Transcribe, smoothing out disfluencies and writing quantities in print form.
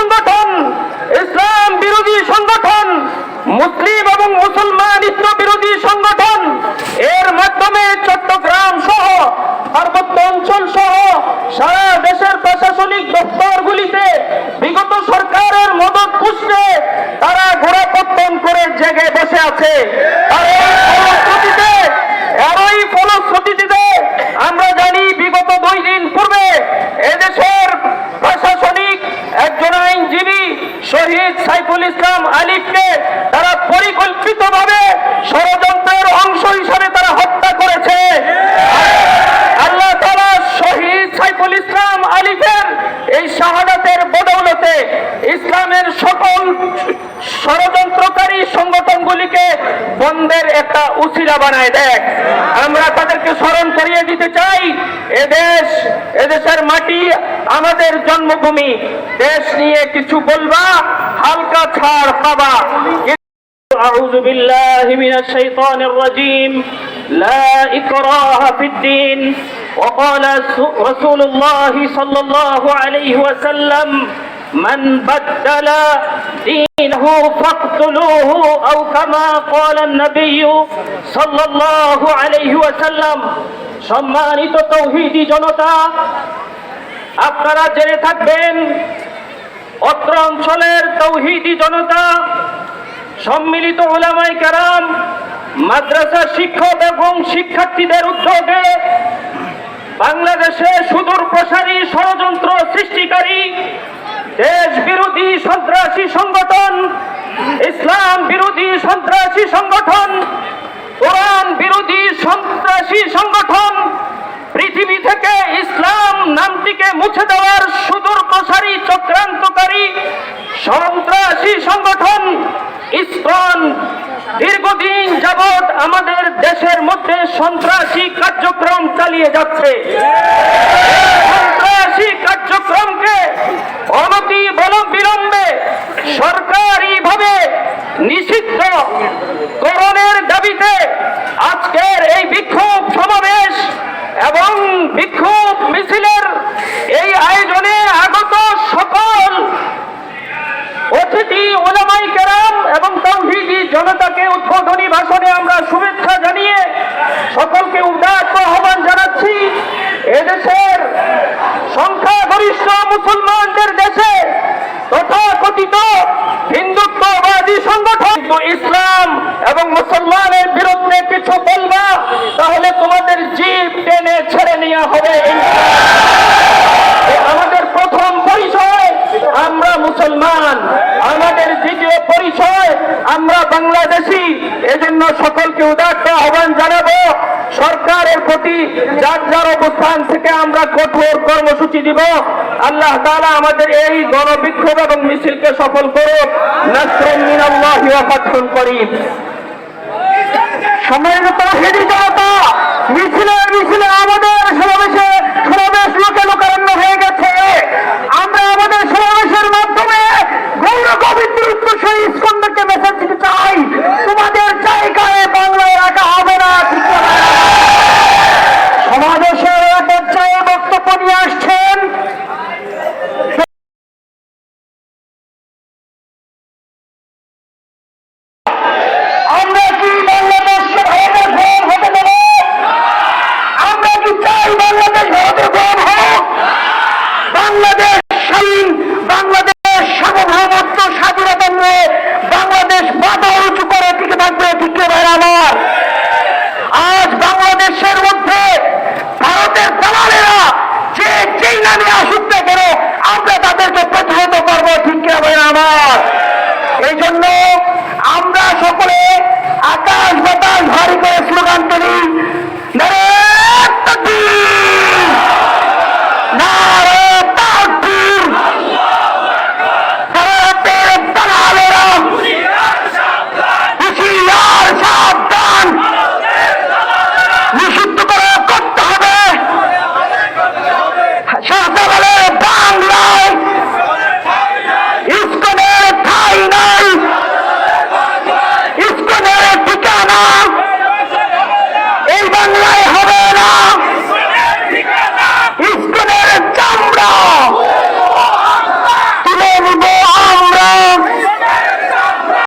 সংগঠন, ইসলাম বিরোধী সংগঠন, মুসলিম এবং মুসলমানিত্ব বিরোধী সংগঠন, এর মাধ্যমে চট্টগ্রাম সহ পার্বত্য অঞ্চল সহ সারা দেশের প্রশাসনিক দপ্তরগুলিতে বিগত সরকারের মদত পুষতে তারা গোড়াপত্তন করে জেগে বসে আছে। এরই ফলশ্রুতিতে আমরা জানি বিগত 2 দিন পূর্বে এদেশের প্রশাসনিক একজন আইনজীবী শহীদ সাইফুল ইসলাম আলিফকে তারা পরিকল্পিতভাবে ষড়যন্ত্রের অংশ হিসাবে তারা হত্যা করেছে। আল্লাহ তাআলা শহীদ সাইফুল ইসলাম আলিফের এই শাহাদাতের বদৌলতে ইসলামের সকল ষড়যন্ত্রকারী সংগঠনগুলিকে বন্ধের একটা উসিলা বানায় দেয়। আমরা তাদেরকে স্মরণ করিয়ে দিতে চাই, এদেশের মাটি আমাদের জন্মভূমি, দেশ নিয়ে কিছু বলবা হালকা ছাড় পাবা। أعوذ بالله من الشيطان الرجيم لا إكراه في الدين وقال رسول الله صلى الله عليه وسلم من بدل دينه فاقتلوه أو كما قال النبي صلى الله عليه وسلم। সম্মানিত তৌহিদি জনতা, আপনারা জেনে থাকবেন অত্র অঞ্চলের তৌহিদি জনতা, সম্মিলিত উলামায়ে কেরাম, মাদ্রাসা শিক্ষক এবং শিক্ষার্থীদের উদ্যোগে বাংলাদেশে সুদূর প্রসারী ষড়যন্ত্র সৃষ্টিকারী দেশ বিরোধী সন্ত্রাসী সংগঠন, ইসলাম বিরোধী সন্ত্রাসী সংগঠন, কোরআন বিরোধী সন্ত্রাসী সংগঠন, পৃথিবী থেকে ইসলাম নামটিকে মুছে দেওয়ার সুদূর প্রসারী চক্রান্তকারী সন্ত্রাসী সংগঠন ইসকন দীর্ঘদিন যাবৎ আমাদের দেশের মধ্যে সন্ত্রাসী কার্যক্রম চালিয়ে যাচ্ছে। সন্ত্রাসী কার্যক্রমকে অনতি বিলম্বে সরকারিভাবে নিষিদ্ধ করণের দাবিতে আজকের এই বিক্ষোভ সমাবেশ এবং বিক্ষোভ মিছিলের এই আয়োজনে আগত সকল অতিথি উলামায়ে কেরাম এবং তাওহীদি জনতাকে উদ্বোধনী ভাষণে আমরা শুভেচ্ছা জানিয়ে সকলকে উদাত্ত আহ্বান জানাচ্ছি। এদেশের সংখ্যাগরিষ্ঠ মুসলমানদের দেশে তথাকথিত হিন্দুত্ববাদী সংগঠন ইসলাম এবং মুসলমানের বিরুদ্ধে কিছু বলবা তাহলে তোমাদের জিভ টেনে ছেড়ে নেওয়া হবে। আমাদের প্রথম পরিচয় আমরা মুসলমান, আমাদের দ্বিতীয় পরিচয় আমরা বাংলাদেশী। এজন্য সকলকে উদাত্ত আহ্বান জানাবো, সরকারের প্রতি যার যার অবস্থান থেকে আমরা কঠোর কর্মসূচি দিব। আল্লাহ তাআলা আমাদের এই গণবিক্ষোভ এবং মিছিলকে সফল করুক। নাসরুম মিনাল্লাহি ওয়া ফাতহুন করিম। সম্মানিত তাওহীদি জনতা, মিছিলে আমাদের সমাবেশ লোকে লোকারণ্য